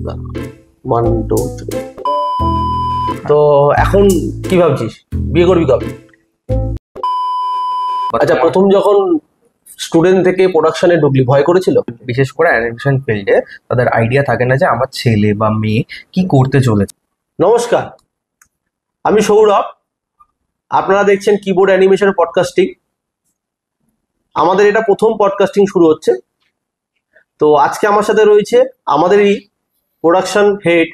1 2 3 তো এখন কি ভাবছিস, বিয়ে করবি কবে? আচ্ছা, প্রথম যখন স্টুডেন্ট থেকে প্রোডাকশনে ঢুকলি ভয় করেছিল? বিশেষ করে অ্যানিমেশন ফিল্ডে তাদের আইডিয়া থাকে না যে আমার ছেলে বা মেয়ে কি করতে চলেছে। নমস্কার, আমি সৌরভ। আপনারা দেখছেন কিবোর্ড অ্যানিমেশন পডকাস্টিং। আমাদের এটা প্রথম পডকাস্টিং শুরু হচ্ছে। তো আজকে আমার সাথে রয়েছে আমাদেরই প্রোডাকশন হেড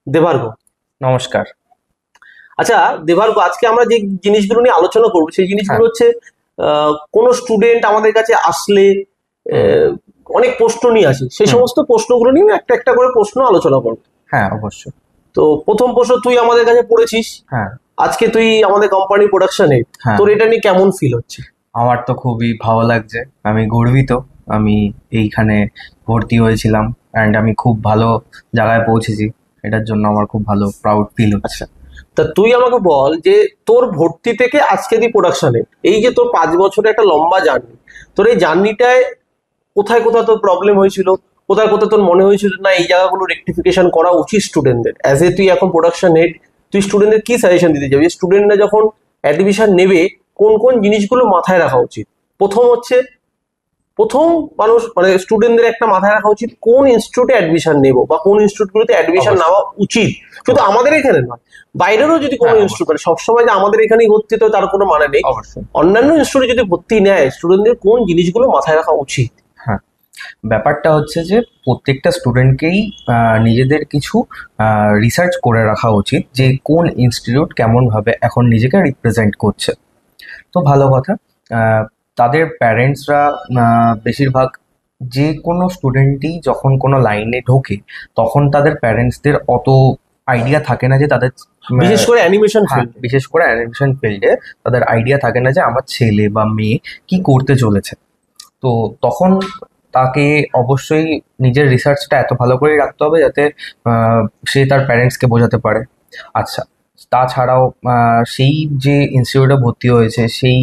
দেবার্গ। নমস্কার। আচ্ছা দেবার্গ, আজকে আমরা যে জিনিসগুলো নিয়ে আলোচনা করবো সেই জিনিসগুলো হচ্ছে কোনো স্টুডেন্ট আমাদের কাছে আসলে অনেক প্রশ্ন নিয়ে আসে, সেই সমস্ত প্রশ্নগুলো নিয়ে একটা একটা করে প্রশ্ন আলোচনা করবো। হ্যাঁ, অবশ্যই। তো প্রথম প্রশ্ন, তুই আমাদের কাছে পড়েছিস, হ্যাঁ, আজকে তুই আমাদের কোম্পানি প্রোডাকশনে, তোর এটা নিয়ে কেমন ফিল হচ্ছে? আমার তো খুবই ভালো লাগছে, আমি গর্বিত। আমি এইখানে ভর্তি হয়েছিলাম অ্যান্ড আমি খুব ভালো জায়গায় পৌঁছেছি, এটার জন্য আমার খুব ভালো প্রাউড ফিল হচ্ছে। তা তুই আমাকে বল যে তোর ভর্তি থেকে আজকে তুই প্রোডাকশনে, এই যে তোর 5 বছরের একটা লম্বা জার্নি, তোর এই জার্নিটায় কোথায় কোথায় তোর প্রবলেম হয়েছিল, কোথায় কোথায় তোর মনে হয়েছিল না এই জায়গাগুলো রেকটিফিকেশন করা উচিত স্টুডেন্টদের? অ্যাজ এ তুই এখন প্রোডাকশন হেড, তুই স্টুডেন্টদের কি সাজেশন দিতে যাবি? স্টুডেন্টরা যখন অ্যাডমিশন নেবে কোন কোন জিনিসগুলো মাথায় রাখা উচিত? প্রথম মানুষ মানে স্টুডেন্টদের একটা মাথায় রাখা উচিত কোন ইনস্টিটিউটে অ্যাডমিশন নেবো বা কোন ইনস্টিটিউটগুলোতে অ্যাডমিশন নেওয়া উচিত। শুধু আমাদের এখানে নয়, বাইরেরও যদি কোনো ইনস্টিটিউট, মানে সবসময় যে আমাদের এখানেই ভর্তি তো তার কোনো মানে নেই। অন্যান্য ইনস্টিটিউটে যদি ভর্তি নেয়, স্টুডেন্টদের কোন জিনিসগুলো মাথায় রাখা উচিত? হ্যাঁ, ব্যাপারটা হচ্ছে যে প্রত্যেকটা স্টুডেন্টকেই নিজেদের কিছু রিসার্চ করে রাখা উচিত যে কোন ইনস্টিটিউট কেমনভাবে এখন নিজেকে রিপ্রেজেন্ট করছে। তো ভালো কথা, তাদের প্যারেন্টসরা বেশিরভাগ যে কোনো স্টুডেন্টই যখন কোনো লাইনে ঢোকে তখন তাদের প্যারেন্টসদের অত আইডিয়া থাকে না যে তাদের বিশেষ করে অ্যানিমেশন ফিল্ডে তাদের আইডিয়া থাকে না যে আমার ছেলে বা মেয়ে কি করতে চলেছে। তো তখন তাকে অবশ্যই নিজের রিসার্চটা এত ভালো করেই রাখতে হবে যাতে সে তার প্যারেন্টসকে বোঝাতে পারে। আচ্ছা, তাছাড়াও সেই যে ইনস্টিটিউটে ভর্তি হয়েছে সেই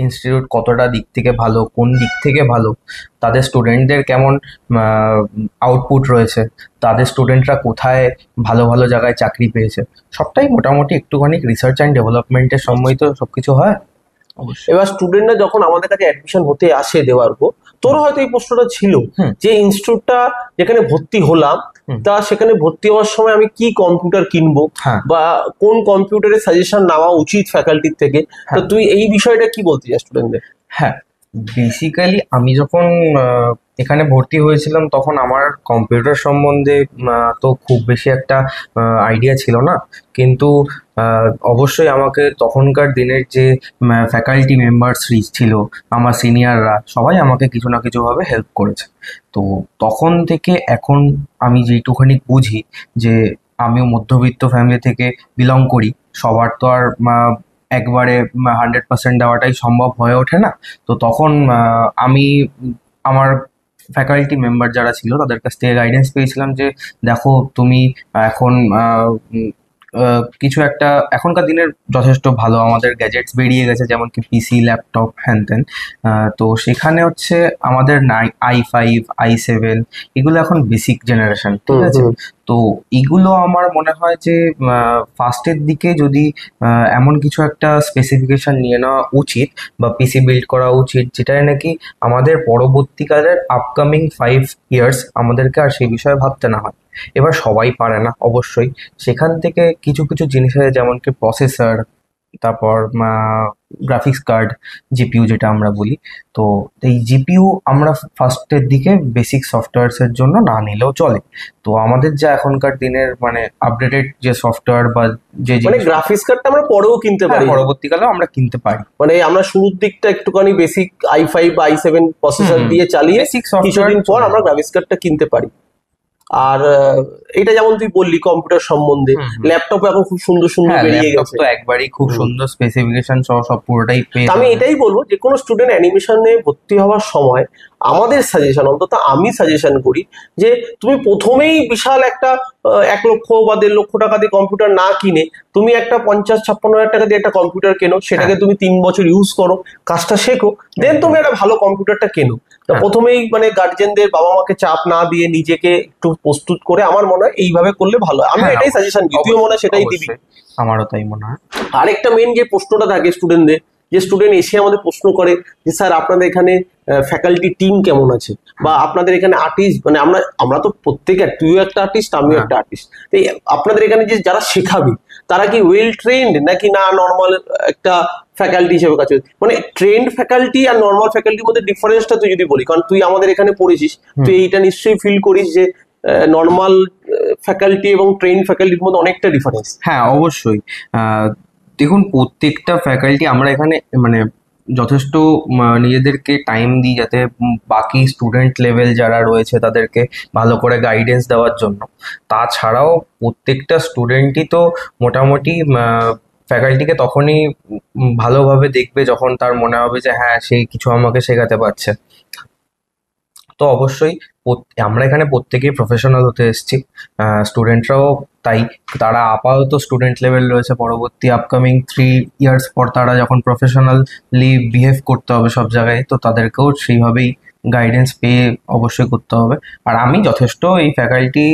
ইনস্টিটিউট কতটা দিক থেকে ভালো, কোন দিক থেকে ভালো, তাদের স্টুডেন্টদের কেমন আউটপুট রয়েছে, তাদের স্টুডেন্টরা কোথায় ভালো ভালো জায়গায় চাকরি পেয়েছে, সবটাই মোটামুটি একটুখানি রিসার্চ অ্যান্ড ডেভেলপমেন্টের সময়ই তো সবকিছু হয়। এবার স্টুডেন্টরা যখন আমাদের কাছে অ্যাডমিশন হতে আসে দেওয়ার্গ, তোর হয়তো এই প্রশ্নটা ছিল যে ইনস্টিটিউটটা যেখানে ভর্তি হলাম তা সেখানে ভর্তি হওয়ার সময় আমি কি কম্পিউটার কিনবো বা কোন কম্পিউটারের সাজেশন নেওয়া উচিত ফ্যাকাল্টির থেকে। তো তুই এই বিষয়টা কি বলতে চাস স্টুডেন্টদের? হ্যাঁ, বেসিক্যালি আমি যখন এখানে ভর্তি হয়েছিলাম তখন আমার কম্পিউটার সম্বন্ধে তো খুব বেশি একটা আইডিয়া ছিল না, কিন্তু অবশ্যই আমাকে তখনকার দিনের যে ফ্যাকাল্টি মেম্বার্স ছিল, আমার সিনিয়ররা সবাই আমাকে কিছু না কিছুভাবে হেল্প করেছে। তো তখন থেকে এখন আমি যেটুখানি বুঝি যে আমিও মধ্যবিত্ত ফ্যামিলি থেকে বিলং করি, সবার তো আর একবারে 100% দেওয়াটাই সম্ভব হয়ে ওঠে না। তো তখন আমি আমার ফ্যাকাল্টি মেম্বার যারা ছিল তাদের কাছ থেকে গাইডেন্স পেয়েছিলাম যে দেখো তুমি এখন কিছু একটা, এখনকার দিনের যথেষ্ট ভালো আমাদের গ্যাজেটস বেরিয়ে গেছে, যেমন কি পিসি, ল্যাপটপ, হ্যান ত্যান। তো সেখানে হচ্ছে আমাদের i5, i7 এগুলো এখন বেসিক জেনারেশন, ঠিক আছে? তো এগুলো আমার মনে হয় যে ফার্স্টের দিকে যদি এমন কিছু একটা স্পেসিফিকেশন নিয়ে নেওয়া উচিত বা পিসি বিল্ড করা উচিত যেটায় নাকি আমাদের পরবর্তীকালের আপকামিং 5 ইয়ার্স আমাদেরকে আর সেই বিষয়ে ভাবতে না হয়। এবার সবাই পারে না অবশ্যই, সেখান থেকে কিছু কিছু জিনিস আছে যেমন কি প্রসেসর, তারপর গ্রাফিক্স কার্ড, জিপিইউ যেটা আমরা বলি। তো এই জিপিইউ আমরা ফার্স্টের দিকে বেসিক সফটওয়্যারসের জন্য না নিলেও চলে। তো আমাদের যা এখনকার দিনের মানে আপডেটেড যে সফটওয়্যার বা যে গ্রাফিক্স কার্ডটা আমরা পরেও কিনতে পারি, পরবর্তীকালেও আমরা কিনতে পারি, মানে আমরা শুরুর দিকটা একটুখানি বেসিক i5 বা i7 প্রসেসর দিয়ে চালিয়ে কিছুদিন পর আমরা গ্রাফিক্স কার্ডটা কিনতে পারি। আর এটা যেমন তুই বললি কম্পিউটার সম্বন্ধে, ল্যাপটপ এখন খুব সুন্দর সুন্দর বেরিয়ে গেছে, তো একবারই খুব সুন্দর স্পেসিফিকেশন সহ সব পুরোটাই পেয়ে। আমি এটাই বলবো যে কোনো স্টুডেন্ট অ্যানিমেশনে ভর্তি হওয়ার সময় আমাদের সাজেশন, অন্তত আমি সাজেশন করি যে তুমি প্রথমেই বিশাল একটা 1 লক্ষ বা 1.5 লক্ষ টাকা দিয়ে কম্পিউটার না কিনে তুমি একটা 50-56 হাজার টাকা দিয়ে একটা কম্পিউটার কেনো, সেটাকে তুমি 3 বছর ইউজ করো, কাজটা শেখো, দেন তুমি একটা ভালো কম্পিউটারটা কেনো। তো হ্যাঁ, প্রথমেই মানে গার্জেনদের, বাবা মাকে চাপ না দিয়ে নিজেকে একটু প্রস্তুত করে আমার মনে হয় এইভাবে করলে ভালো হয়। আমি হ্যাঁ, এটাই সাজেশন দিই, তুইও মনে হয় সেটাই দিবি। অবশ্যই আমারও তাই মনে হয়। আরেকটা মেন যে প্রশ্নটা থাকে স্টুডেন্টদের, যে স্টুডেন্ট এসে আমাদের প্রশ্ন করে যে স্যার আপনাদের এখানে ফ্যাকাল্টি টিম কেমন আছে, বা আপনাদের এখানে আর্টিস্ট, মানে আমরা আমরা তো প্রত্যেকে, তুইও একটা আর্টিস্ট আমিও হ্যাঁ, একটা আর্টিস্ট, তো আপনাদের এখানে যে যারা শেখাবে তারা কি ওয়েল ট্রেন্ড নাকি না নর্মাল একটা ফ্যাকাল্টি হিসেবে কাজ করে? মানে ট্রেন্ড ফ্যাকাল্টি আর নর্মাল ফ্যাকাল্টির মধ্যে ডিফারেন্সটা তুই যদি বলি, কারণ তুই আমাদের এখানে পড়েছিস, তুই এইটা নিশ্চয়ই ফিল করিস যে নর্মাল ফ্যাকাল্টি এবং ট্রেন্ড ফ্যাকাল্টির মধ্যে অনেকটা ডিফারেন্স। হ্যাঁ, অবশ্যই। আহ, দেখুন, প্রত্যেকটা ফ্যাকাল্টি আমরা এখানে মানে যথেষ্ট নিজেদেরকে টাইম দিই, যাতে বাকি স্টুডেন্ট লেভেল যারা রয়েছে তাদেরকে ভালো করে গাইডেন্স দেওয়ার জন্য। তাছাড়াও প্রত্যেকটা স্টুডেন্টই তো মোটামুটি ফ্যাকাল্টিকে তখনই ভালোভাবে দেখবে যখন তার মনে হবে যে হ্যাঁ, সে কিছু আমাকে শেখাতে পারছে। তো অবশ্যই আমরা এখানে প্রত্যেকেই প্রফেশনাল হতে এসেছি, স্টুডেন্টরাও তাই। তারা আপাতত স্টুডেন্ট লেভেল রয়েছে, পরবর্তী আপকামিং 3 ইয়ার্স পর তারা যখন প্রফেশনালি বিহেভ করতে হবে সব জায়গায়, তো তাদেরকেও সেইভাবেই গাইডেন্স পেয়ে অবশ্যই করতে হবে। আর আমি যথেষ্ট এই ফ্যাকাল্টি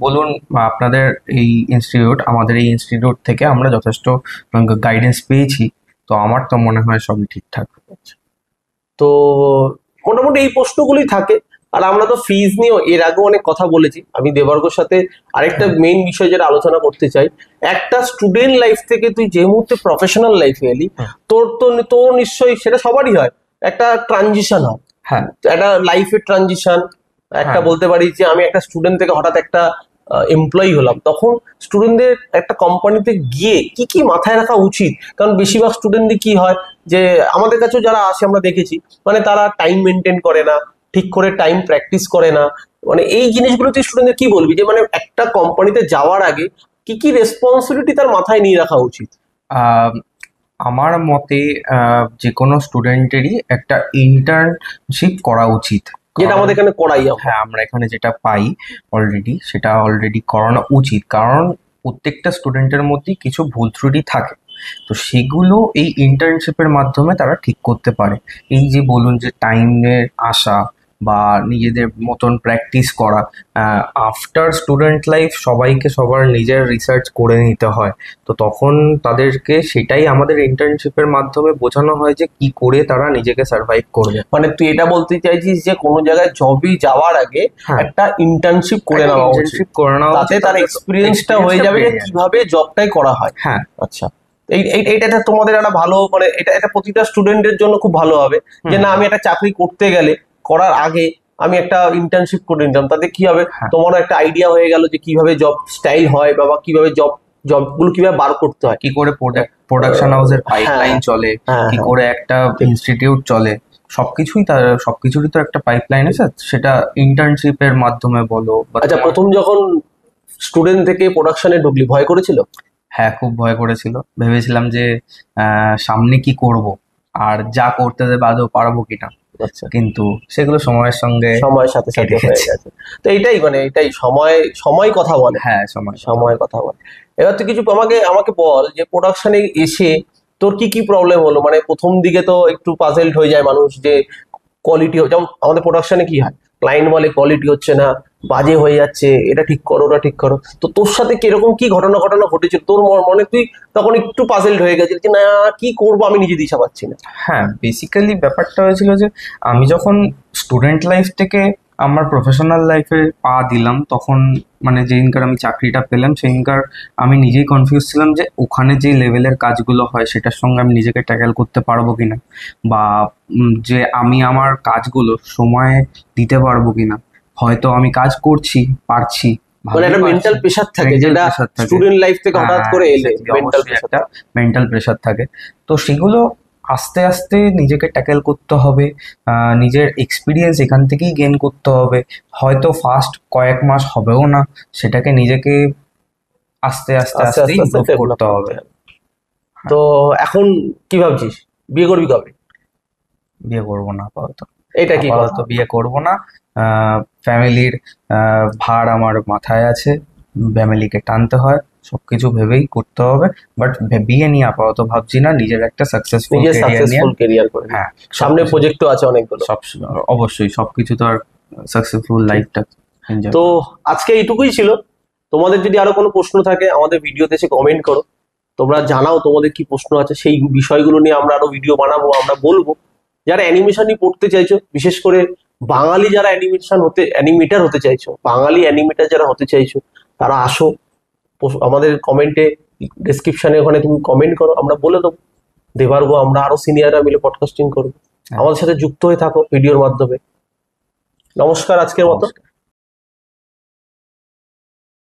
বলুন বা আপনাদের এই ইনস্টিটিউট, আমাদের এই ইনস্টিটিউট থেকে আমরা যথেষ্ট গাইডেন্স পেয়েছি। তো আমার তো মনে হয় সবই ঠিকঠাক। তো মোটামুটি এই প্রশ্নগুলোই থাকে। আর আমরা তো ফিজ নিয়েও এর আগেও অনেক কথা বলেছি, আমি দেবার্গর সাথে আরেকটা মেইন বিষয় যেটা আলোচনা করতে চাই, একটা স্টুডেন্ট লাইফ থেকে তুই যে মুহূর্তে প্রফেশনাল লাইফে এলি, তোর নিশ্চয়ই সেটা সবারই হয়, একটা ট্রানজিশন হয়, হ্যাঁ, একটা লাইফের ট্রানজিশন। একটা হ্যাঁ, বলতে পারি যে আমি একটা স্টুডেন্ট থেকে হঠাৎ একটা এমপ্লয়ি হলাম, তখন স্টুডেন্টদের একটা কোম্পানিতে গিয়ে কি কি মাথায় রাখা উচিত? কারণ বেশিরভাগ স্টুডেন্টদের কি হয় যে আমাদের কাছেও যারা আসে আমরা দেখেছি, মানে তারা টাইম মেনটেন করে না, ঠিক করে টাইম প্র্যাকটিস করে না। মানে এই জিনিসগুলো তুই স্টুডেন্টদের কি বলবি, যে মানে একটা কোম্পানিতে যাওয়ার আগে কি কি রেসপন্সিবিলিটি তার মাথায় নিয়ে রাখা উচিত? আহ, আমার মতে যে কোনো স্টুডেন্টেরই একটা ইন্টার্নশিপ করা উচিত। যেটা কারণ আমাদের এখানে করাই আমরা। হ্যাঁ, আমরা এখানে যেটা পাই অলরেডি, সেটা অলরেডি করানো উচিত। কারণ প্রত্যেকটা স্টুডেন্টের মধ্যেই কিছু ভুল ত্রুটি থাকে, তো সেগুলো এই ইন্টার্নশিপের মাধ্যমে তারা ঠিক করতে পারে। এই যে বলুন যে টাইমে আসা বা নিজেদের মতন প্র্যাকটিস করা। আফটার স্টুডেন্ট লাইফ সবাইকে সবার নিজের রিসার্চ করে নিতে হয়, তো তখন তাদেরকে সেটাই আমাদের ইন্টার্নশিপের মাধ্যমে বোঝানো হয় যে কি করে তারা নিজেকে সার্ভাইভ করবে। মানে তুই এটা বলতে চাইছিস যে কোনো জায়গায় জবই যাওয়ার আগে হ্যাঁ, একটা ইন্টার্নশিপ করে একটা নেওয়া উচিত, ইন্টার্নশিপ করে নেওয়া তাতে উচিত, তার তাদের এক্সপিরিয়েন্সটা হয়ে এক্সপিরিয়েন্সটা যাবে যে বেড়ে যাবে। কিভাবে জবটাই করা হয়। হ্যাঁ, আচ্ছা, এইটা একটা তোমাদের একটা ভালো, মানে এটা এটা প্রতিটা স্টুডেন্টের জন্য খুব ভালো হবে, যে হুম, না আমি একটা চাকরি করতে গেলে করার আগে আমি একটা ইন্টার্নশিপ করে নিলাম, তাতে কি হবে, হ্যাঁ, তোমারও একটা আইডিয়া হয়ে গেল যে কিভাবে জব স্টাইল হয়, বা কিভাবে জবগুলো কিভাবে বার করতে হয়। কি করে প্রোডাকশন হাউসের হ্যাঁ, পাইপলাইন চলে, হ্যাঁ, কি হ্যাঁ, করে একটা ঠিক। ইনস্টিটিউট চলে, সবকিছুরই তো একটা পাইপলাইন আছে, সেটা ইন্টার্নশিপের মাধ্যমে বলো বা আচ্ছা, তোমার। প্রথম যখন স্টুডেন্ট থেকে প্রোডাকশনে ঢুকলি ভয় করেছিল? হ্যাঁ, খুব ভয় করেছিল। ভেবেছিলাম যে সামনে কি করব, আর যা করতে দেবে আদৌ পারবো কিনা। আচ্ছা, কিন্তু সেগুলো সময়ের সঙ্গে সময়ের সাথে সাথে কেটে হয়ে গেছে। গেছে। তো এইটাই, মানে এটাই সময়, সময় কথা বলে, হ্যাঁ, সময় কথা সময় বলে। কথা বলে। এবার তুই কিছু আমাকে আমাকে বল যে প্রোডাকশনে এসে তোর কি কি প্রবলেম হলো? মানে প্রথম দিকে তো একটু পাজেলড হয়ে যায় মানুষ, যে কোয়ালিটি, যেমন আমাদের প্রোডাকশনে কি হয়, ক্লায়েন্ট বলে কোয়ালিটি হচ্ছে না, বাজে হয়ে যাচ্ছে, এটা ঠিক করো, ওটা ঠিক করো। তো তোর সাথে কিরকম কি ঘটনা ঘটনা ঘটেছিল তোর মনে, তুই তখন একটু পাজেলড হয়ে গেছিস যে না কি করবো আমি নিজে দিশা পাচ্ছি না? হ্যাঁ, বেসিক্যালি ব্যাপারটা হয়েছিল যে আমি যখন স্টুডেন্ট লাইফ থেকে আমার প্রফেশনাল লাইফে পা দিলাম, তখন মানে যেদিনকার আমি চাকরিটা পেলাম সেদিনকার আমি নিজেই কনফিউজ ছিলাম যে ওখানে যে লেভেলের কাজগুলো হয় সেটার সঙ্গে আমি নিজেকে ট্যাকেল করতে পারবো কিনা, বা যে আমি আমার কাজগুলো সময়ে দিতে পারবো কিনা। হয়তো আমি কাজ করছি, পারছি, মানে ভালোই একটা পারছি। মেন্টাল প্রেশার থাকে, মেন্টাল যেটা প্রেশার থাকে। স্টুডেন্ট লাইফ থেকে হঠাৎ হ্যাঁ, করে এলে exactly, মেন্টাল অবশ্যই প্রেশার একটা থাকে। মেন্টাল প্রেশার থাকে। তো সেগুলো আস্তে আস্তে নিজেকে ট্যাকেল করতে হবে, নিজের এক্সপিরিয়েন্স এখান থেকেই গেইন করতে হবে। হয়তো ফার্স্ট কয়েক মাস হবেও না, সেটাকে নিজেকে আস্তে আস্তে আস্তে আস্তে আস্তে আস্তে ইমপ্রুভ ডেভেলপ করতে করতে হবে। হবে। তো এখন কি ভাবছিস, বিয়ে করবি কবে? বিয়ে করবো না আপাতত। এটা কি কথা? আপাতত বিয়ে করবো না। ফ্যামিলির ভার আমার মাথায় আছে, ফ্যামিলিকে টানতে হয়, সবকিছু ভেবেই করতে হবে, বাট বিয়ে নিয়ে আপাতত ভাবছি না, নিজের একটা সাকসেসফুল নিজের ক্যারিয়ার নিয়ে। সাকসেসফুল কেরিয়ার করে হ্যাঁ, সামনে সবকিছু- প্রজেক্টও আছে অনেকগুলো। সব অবশ্যই সবকিছু তো আর সাকসেসফুল লাইফটা এনজয়। তো আজকে এইটুকুই ছিল। তোমাদের যদি আরো কোনো প্রশ্ন থাকে আমাদের ভিডিওতে এসে কমেন্ট করো, তোমরা জানাও তোমাদের কি প্রশ্ন আছে, সেই বিষয়গুলো নিয়ে আমরা আরো ভিডিও বানাবো, আমরা বলবো। যারা অ্যানিমেশনই পড়তে চাইছো, বিশেষ করে বাঙালি যারা অ্যানিমেটার হতে চাইছো, বাঙালি অ্যানিমেটার যারা হতে চাইছো, তারা আসো আমাদের কমেন্টে, ডেসক্রিপশনে ওখানে তুমি কমেন্ট করো, আমরা বলে দেবো, পারবো আমরা আরো সিনিয়ররা মিলে পডকাস্টিং করবো। হ্যাঁ। আমাদের সাথে যুক্ত হয়ে থাকো ভিডিওর মাধ্যমে। নমস্কার আজকের মতো।